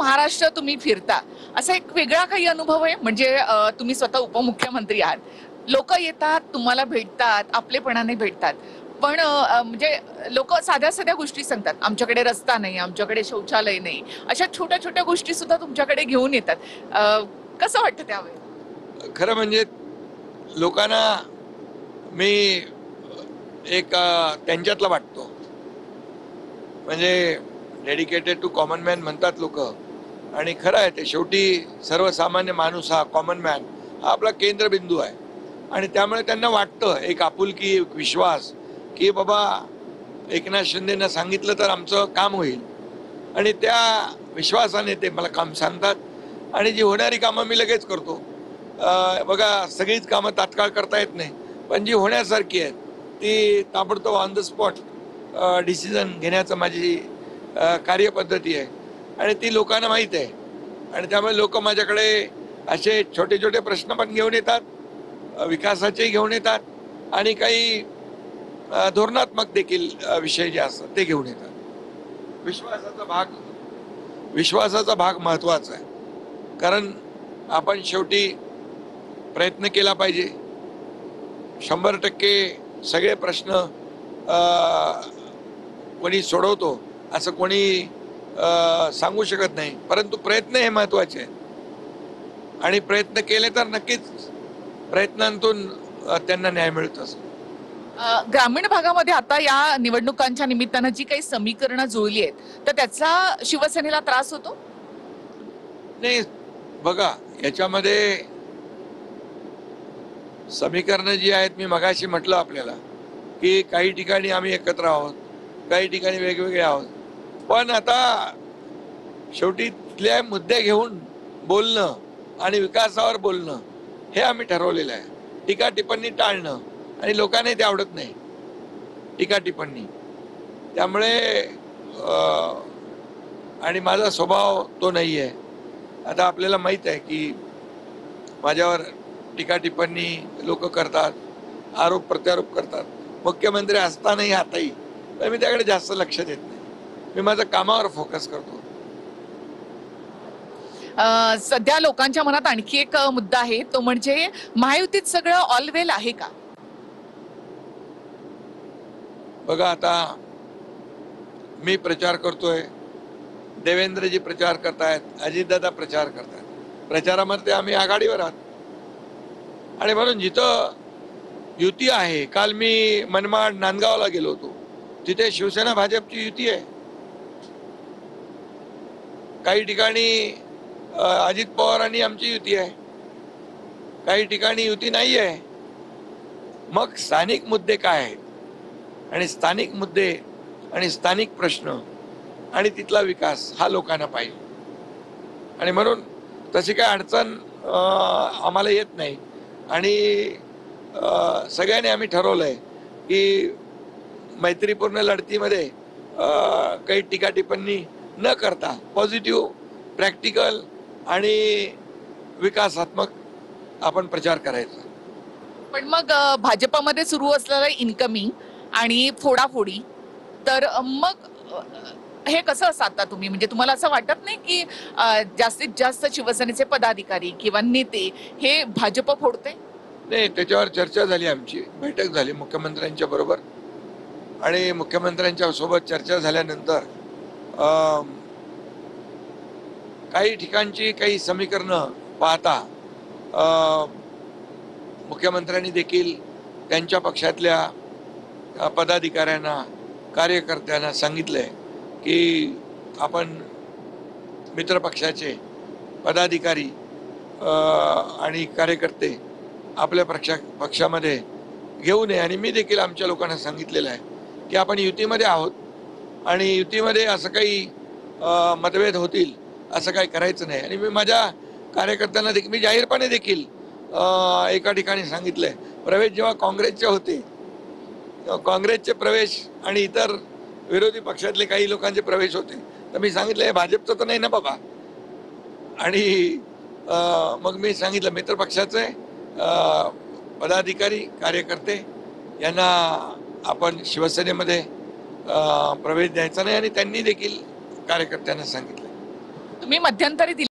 महाराष्ट्र तुम्ही फिरता, असा एक वेगळा काही अनुभव आहे? म्हणजे तुम्ही स्वतः उपमुख्यमंत्री आहात, लोक येतात, तुम्हाला भेटतात, आपलेपणाने भेटतात, पण म्हणजे लोक साध्या साध्या गोष्टी सांगतात, आमच्याकडे रस्ता नाही, आमच्याकडे शौचालय नाही, अशा छोट्या छोट्या गोष्टी सुद्धा तुमच्याकडे घेऊन येतात. कसं वाटतं त्यावेळेस? खरं म्हणजे लोकांना मी एक त्यांच्यातला वाटतो. म्हणजे डेडिकेटेड टू कॉमन मॅन म्हणतात लोक, आणि खरं आहे ते. शेवटी सर्वसामान्य माणूस हा कॉमन मॅन हा आपला केंद्रबिंदू आहे. आणि त्यामुळे त्यांना वाटतं एक आपुलकी, एक विश्वास की बाबा एकनाथ शिंदेना सांगितलं तर आमचं काम होईल. आणि त्या विश्वासाने ते मला काम सांगतात, आणि जी होणारी कामं मी लगेच करतो. बघा, सगळीच कामं तात्काळ करता येत नाही, पण जी होण्यासारखी आहेत ती ताबडतोब ऑन द स्पॉट डिसिजन घेण्याचं माझी कार्यपद्धती आहे. आणि ती लोकांना माहीत आहे. आणि त्यामुळे लोक माझ्याकडे असे छोटे छोटे प्रश्न पण घेऊन येतात, विकासाचे घेऊन येतात, आणि काही धोरणात्मक देखील विषय जे असतात ते घेऊन येतात. विश्वासाचा भाग महत्त्वाचा आहे. कारण आपण शेवटी प्रयत्न केला पाहिजे. 100% सगळे प्रश्न कोणी सोडवतो असं कोणी सांगू शकत नाही, परंतु प्रयत्न हे महत्त्वाचे आहेत. आणि प्रयत्न केले तर नक्कीच प्रयत्नांतून त्यांना न्याय मिळत असतो. ग्रामीण भागामध्ये आता या निवडणुकांच्या निमित्तानं जी काही समीकरणं जुळली आहेत, तर त्याचा शिवसेनेला त्रास होतो? नाही, बघा, याच्यामध्ये समीकरणं जी आहेत, मी मगाशी म्हटलं आपल्याला की काही ठिकाणी आम्ही एकत्र आहोत, काही ठिकाणी वेगवेगळे आहोत. पण आता शेवटी तिथले मुद्दे घेऊन बोलणं आणि विकासावर बोलणं हे आम्ही ठरवलेलं आहे. टीका टिप्पणी टाळणं, आणि लोकांनाही ते आवडत नाही टीका टिप्पणी. त्यामुळे आणि माझा स्वभाव तो नाही आहे. आता आपल्याला माहीत आहे की माझ्यावर टीका टिप्पणी लोक करतात, आरोप प्रत्यारोप करतात. मुख्यमंत्री असतानाही आताही, तर मी त्याकडे जास्त लक्ष देत नाही. मी माझ्या कामावर फोकस करतो. सध्या लोकांच्या मनात आणखी एक मुद्दा आहे, तो म्हणजे महायुतीत सगळं ऑल वेल आहे का? बघा, आता मी प्रचार करतोय, देवेंद्रजी प्रचार करतायत, अजितदादा प्रचार करतायत. प्रचारामध्ये आम्ही आघाडीवर आहात. आणि म्हणून जिथं युती आहे, काल मी मनमाड, नांदगावला गेलो होतो, तिथे शिवसेना भाजपची युती आहे. काही ठिकाणी अजित पवारांनी आमची युती आहे, काही ठिकाणी युती नाही आहे. मग स्थानिक मुद्दे काय आहेत, आणि स्थानिक मुद्दे आणि स्थानिक प्रश्न आणि तिथला विकास हा लोकांना पाहिजे. आणि म्हणून तशी काय अडचण आम्हाला येत नाही. आणि सगळ्यांनी आम्ही ठरवलंय की मैत्रीपूर्ण लढतीमध्ये काही टीका टिप्पणी न करता पॉझिटिव्ह, प्रॅक्टिकल आणि विकासात्मक आपण प्रचार करायचा. पण मग भाजपमध्ये सुरू असलेलं इन्कमिंग आणि फोडाफोडी, तर मग हे कसं साधता तुम्ही? म्हणजे तुम्हाला असं वाटत नाही की जास्तीत जास्त शिवसेनेचे पदाधिकारी किंवा नेते हे भाजप फोडते? नाही, त्याच्यावर चर्चा झाली, आमची बैठक झाली मुख्यमंत्र्यांच्या बरोबर. आणि मुख्यमंत्र्यांच्या सोबत चर्चा झाल्यानंतर काही ठिकाणची काही समीकरणं पाहता मुख्यमंत्र्यांनी देखील त्यांच्या पक्षातल्या पदाधिकाऱ्यांना, कार्यकर्त्यांना सांगितलंय की आपण मित्रपक्षाचे पदाधिकारी आणि कार्यकर्ते आपल्या पक्षामध्ये घेऊ नये. आणि मी देखील आमच्या लोकांना सांगितलेलं आहे की आपण युतीमध्ये आहोत, आणि युतीमध्ये असं काही मतभेद होतील असं काही करायचं नाही. आणि मी माझ्या कार्यकर्त्यांना देखील मी जाहीरपणे देखील एका ठिकाणी सांगितलंय, प्रवेश जेव्हा काँग्रेसचे होते, काँग्रेसचे प्रवेश आणि इतर विरोधी पक्षातले काही लोकांचे प्रवेश होते, तर मी सांगितलं हे भाजपचं तर नाही ना बाबा. आणि मग मी सांगितलं मित्रपक्षाचे पदाधिकारी, कार्यकर्ते यांना आपण शिवसेनेमध्ये प्रवेश द्यायचा नाही. आणि त्यांनी देखील कार्यकर्त्यांना सांगितलं. तुम्ही मध्यंतरी